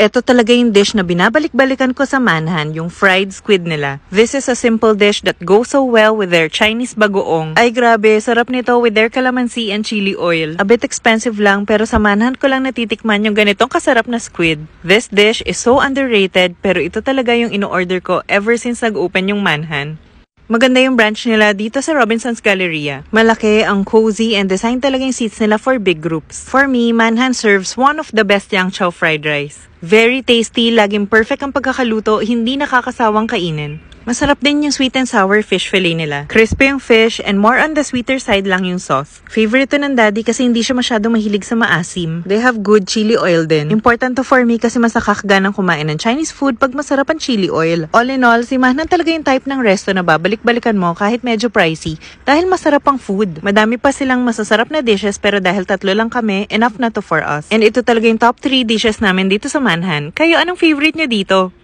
Ito talaga yung dish na binabalik-balikan ko sa Manhan, yung fried squid nila. This is a simple dish that goes so well with their Chinese bagoong. Ay grabe, sarap nito with their calamansi and chili oil. A bit expensive lang pero sa Manhan ko lang natitikman yung ganitong kasarap na squid. This dish is so underrated pero ito talaga yung ino-order ko ever since nag-open yung Manhan. Maganda yung branch nila dito sa Robinson's Galleria. Malaki, ang cozy, and design talaga yung seats nila for big groups. For me, Manhan serves one of the best Yang Chow fried rice. Very tasty, laging perfect ang pagkakaluto, hindi nakakasawang kainin. Masarap din yung sweet and sour fish fillet nila. Crispy yung fish and more on the sweeter side lang yung sauce. Favorite to ng daddy kasi hindi siya masyado mahilig sa maasim. They have good chili oil din. Important to for me kasi mas nakakaganang kumain ng Chinese food pag masarap ang chili oil. All in all, si Manhan talaga yung type ng resto na babalik-balikan mo kahit medyo pricey dahil masarap ang food. Madami pa silang masasarap na dishes pero dahil 3 lang kami, enough na to for us. And ito talaga yung top 3 dishes namin dito sa Manhan. Kayo, anong favorite nyo dito?